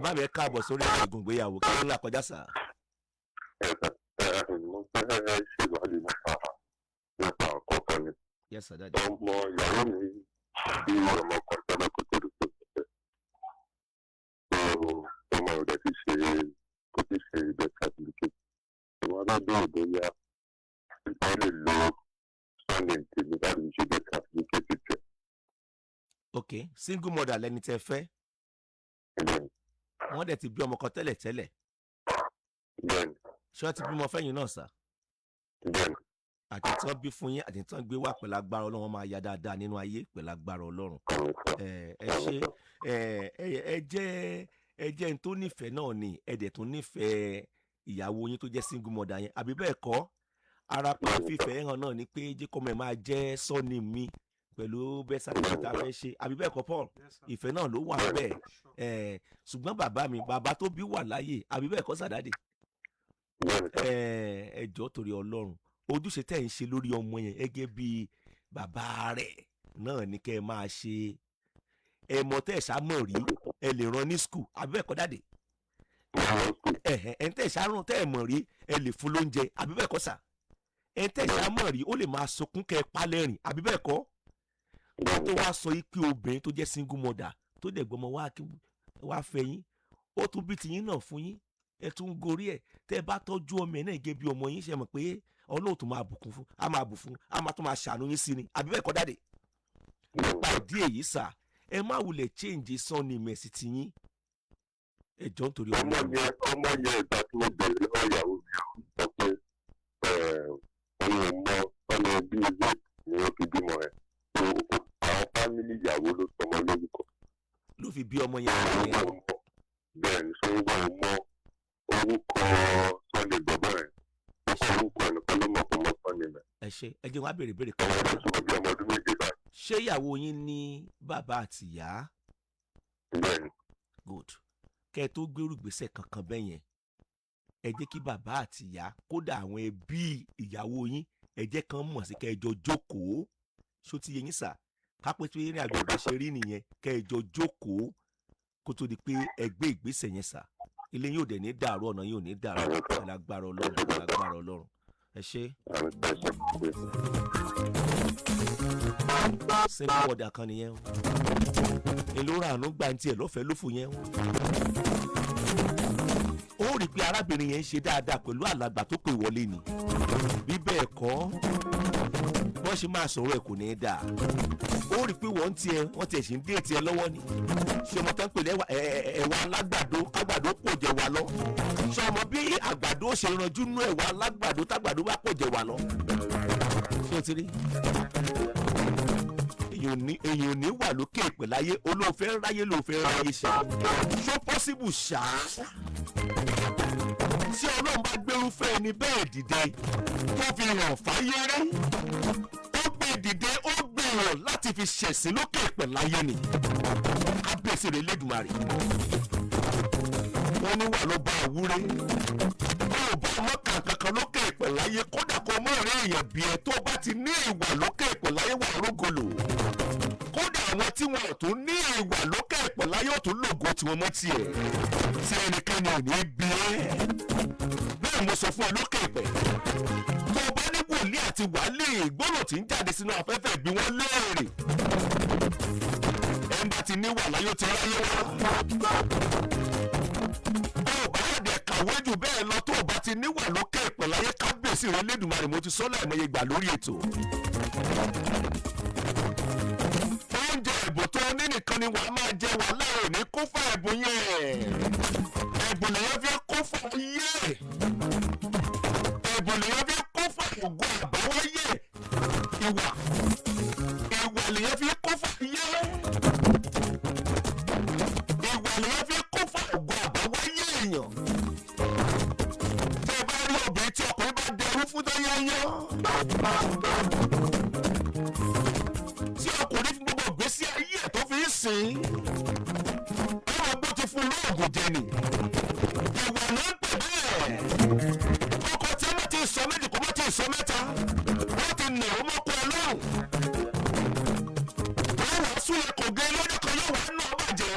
bàbá mi ẹ káàbọ̀ sórí ìgbìmọ̀ ìgbéyàwó kí ló ń là kọjá sà. mo fẹ́ ṣèwádìí nípa ọkọ̀ kan ni. Yes sir, daddy. ọmọ ìyàwó mi bí ọmọ kan tẹ́lẹ̀ kó tó dùn tó tẹ̀. ọmọ rẹ̀ ti ṣe birth certificate. ìwọ náà bẹ̀rẹ̀ bóyá ìgbà lè lo surname tèmi láti ṣe birth certificate tẹ̀. Ok, single mother lẹni tẹ fẹ́ bẹ́ẹ̀ni wọ́n dẹ̀ ti bí ọmọ kan tẹ́lẹ̀ bẹ́ẹ̀ni ṣé wọ́n ti bímọ fẹ́yìn náà sà. bẹ́ẹ̀ni àti tí wọ́n bí fún yín àti tí wọ́n gbé wá pẹ̀lú agbára ọlọ́run wọ́n máa ya dáadáa nínú ayé pẹ̀lú agbára ọlọ́run. ẹ ṣe ẹ jẹ́ n tó nífẹ̀ẹ́ náà ni ẹ dẹ̀ tún nífẹ̀ẹ́ ìyàwó yín tó jẹ́ single mother yẹn àbí bẹ́ẹ̀ kọ́ ara pé fífẹ́ hàn náà ni pé jẹ́kọ́mọ̀ ẹ̀ máa jẹ́ sọ́ọ̀nì mi pẹ̀lú bẹ́ẹ̀ sàkíyèsí fẹ́ ṣe àbí bẹ́ẹ̀ kọ́ Paul ìfẹ́ náà ló wà bẹ́ẹ̀ ṣùgbọ́n bàbá tó bí wà láyé àbí bẹ́ẹ̀ kọ́ sàdáde ẹ jọ̀ọ́ torí ọlọ́run ojúṣe tẹ́ ń ṣe lórí ọmọ yẹn gẹ́gẹ́ bí bàbá rẹ̀ náà ni kẹ́ ẹ máa ṣe ẹ mọ̀ tẹ́ ẹ ṣàmọ̀ rí ẹ lè rán ní skul àbí bẹ́ẹ̀ kọ́ dáde ẹ tẹ́ ẹ ṣàrùn tẹ́ ẹ mọ̀ rí ẹ lè fún lóúnjẹ àbí bẹ́ẹ̀ kọ́ sà ẹ tẹ́ ẹ ṣàmọ̀ rí ó lè máa sunkún kẹ́ ẹ palẹ́rìn àbí bẹ́ẹ̀ kọ́ tó wá sọ pé obìnrin tó jẹ́ single mother tó dẹ̀ gbọmọ wá fẹ́ yín ó tún bí tiyín náà fún yín ẹ tún gorí ẹ tẹ́ ẹ bá tọ́jú ọmọ ẹ náà gẹ́gẹ́ bí ọmọ yín ṣe mọ̀ pé ọlọ́run tó máa bùkún fún a máa bù fún a máa tó máa ṣàánú yín sí ni àbí bẹ́ẹ̀ kọ́ dáde nípa ìdí èyí sà ẹ má wulẹ̀ change sọ́ọ̀nì mẹ̀sì tiyín ẹ jọ nítorí ọmọ yẹn ìgbà tí mo bẹ̀rẹ̀ lọ́wọ́ ìyàwó mi àwọn sọ pé ọmọ bí ìwé ni ó fi bímọ ẹ̀ àwọn fámìlì ìyàwó ló sọmọ lórúkọ. ló fi bí ọmọ yẹn bẹ́ẹ̀ ni sọ wọ́n mọ orúkọ Sunday gbọ́dọ̀ ẹ̀ orúkọ ẹ̀ nìkan ló mọ̀ fún ọmọ Sunday mẹ́. ẹ ṣe ẹ jẹ́ wá béèrè kan. ọmọ ọdún sọ̀rọ̀ bí ọmọ ọdún méje báyìí. ṣé ìyàwó yín ní bàbá àti ìyá. bẹ́ẹ̀ni. good kẹ́ ẹ tó gbérù gbèsè kankan bẹ́ẹ̀ yẹn ẹ jẹ́ kí bàbá àti ìyá kódà àwọn ẹbí ìyàwó yín ẹ jẹ́ kán mọ̀ sí kẹ́ ẹ jọ jókòó ṣó ti yé yín sà kápẹ́ tó yẹn àjọ bá ṣe rí nìyẹn kẹ́ ẹ jọ jókòó kó tó di pé ẹ gbé ìgbésẹ̀ yẹn sà ilé yóò dẹ̀ ní dàrú ọ̀nà yóò ní dàrú lágbára ọlọ́run ẹ ṣe. single mother kan nìyẹn o èlò ràánú gbà ń tiẹ̀ lọ́fẹ̀ẹ́ lófò yẹn o ó rí i pé arábìnrin yẹn ń ṣe dáadáa pẹ̀lú alàgbà tó pè wọlé ni bí bẹ́ẹ̀ kọ́ wọ́n ṣe máa sọ̀rọ̀ ẹ̀ kò ní í dáa ó rí i pé wọ́n tiẹ̀ ṣì ń dé tiẹ̀ lọ́wọ́ ni ṣé ọmọ tó ń pèlè ẹ̀wà alágbàdo kágbàdo pò jẹ wà lọ ṣé ọmọ bí àgbàdo ṣe ranjú nú ẹ̀wà alágbàdo tágbàdo bá pò jẹ wà lọ ṣé o ti rí èyàn ò ní wà lókè ìpè láyé olóòfẹ́ ráyé lóòfẹ́ ráyé ṣe ṣó pọ́síbù ṣáá tí ọlọ́run bá gbérúfẹ́ ẹni bẹ́ẹ̀ dìde tó fi hàn fáyé rí ó gbé dìde ó gbèrò láti fi ṣẹ̀sìn lókè ìpè láyé ni kábíyèsí rẹ̀ lẹ́dùnmarè wọ́n ní wà ló bá àwúrẹ́ ó bá ọmọ kankan lókè ìpè láyé kódà kó mọ̀ rí èèyàn bí ẹ tó bá ti ní ìwà lókè ìpè láyé wà rógolo kódà àwọn tí wọn ò tún ní ìwà lókè ìpè láyé ò tún lògo tí wọn mọ tiẹ̀ tí ẹnikẹ́ni ò ní bí ẹ bẹ́ẹ̀ mo sọ fún ẹ lókè ìpè tó o bá ní wòlíì àti wàlíì gbọ́dọ̀ tí ń jáde sínú afẹ́fẹ́ bí wọ́n léèrè ẹ̀ ń bá ti ní wà láyé ó ti ráyé wá kàwé jù bẹ́ẹ̀ lọ tó o bá ti níwà lókè ìpè láyé kábíyèsí rẹ lẹ́dùnmarè mo ti sọ láìmọye gbà lórí ètò. oúnjẹ ẹ̀bùn tó ní nìkan ni wàá máa jẹ wà láàrin ní kó fún ẹ̀bùn yẹn ẹ̀bùn lèyàn fi kó fún yé ẹ̀bùn lèyàn fi kó fún ògùn àbáwáyé ìwà lèyàn fi kó fún yé ìwà lèyàn fi kó fún ògùn àbáwáyé èèyàn. Obìnrin tí ọkùnrin bá dẹrú fún tó yányán tí ọkùnrin fún gbogbo ìgbésí ayé ẹ̀ tó fi ń sìn ọmọ bó ti fún lóògùn jẹ ni ìwà ló ń pè bẹ́ẹ̀ ọkọ tí wọ́n ti sọ méjì kó má ti sọ mẹ́ta wọ́n ti nà ó mọ́kọ ọlọ́run wọ́n wàá sún ẹ kò gé lọ́dọ̀ kan yóò wá nà ọ́ bàjẹ́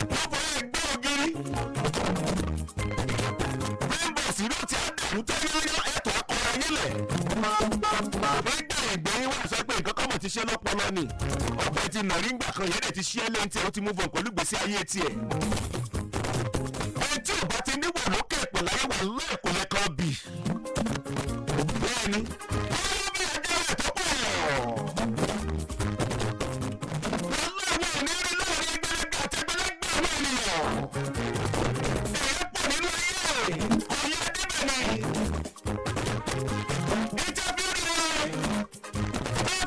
wọ́n fọwọ́ ẹgbẹ́ ògiri. dàrú tẹ́lẹ̀ ẹ̀tọ́ akọ̀rọ̀ yín lẹ̀. nígbà ìgbẹ́yìn wà sọ pé nǹkan kọ́mọ̀ ti ṣe lọ́pọlọ ni ọ̀pẹ ti nà rí ngbà kan yẹn dẹ̀ ti ṣí ẹlẹ́ni tí ó ti mú fún pẹ̀lú gbèsè ayé tiẹ̀. ẹni tí ò bá ti níwà lókè ẹ̀pẹ̀ láyé wà lẹ́ẹ̀kọ́ lẹ́kọ̀ọ́ bì. bẹ́ẹ̀ni wọ́n bí ẹjọ́ rẹ̀ tó pọ̀. wọ́n ní rí láàrin ẹgbẹ̀lẹ́gbẹ̀ àti ẹgbẹ̀lẹ́gbẹ̀ àwọn ènìyàn. èyí pọ̀ nínú ayé kò yẹ débẹ̀ ni. ìjọba rí wọ́n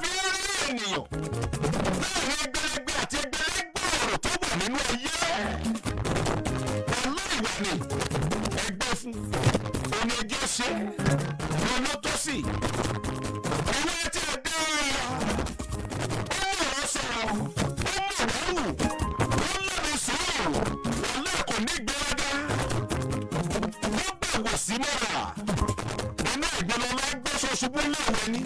fi rí ènìyàn láàrin ẹgbẹ̀lẹ́gbẹ̀ àti ẹgbẹ̀lẹ́gbẹ̀ ọ̀rọ̀ tó wà nínú ayé. ọlọ́ìwà ni ẹgbẹ́ fún oní ẹjọ́ ṣe ọ̀nà tó sì ìwé tí a dá ó mú ọ̀rọ̀ sọ̀rọ̀ ó mú ọ̀rọ̀ wù ó lẹ́nu sùúrù wàhálà kò ní gbéraga ó bẹ̀wò sí mọ́ra iná ìgbẹ́lọ́lá gbọ́sọ̀ ṣubú láwọn ẹni.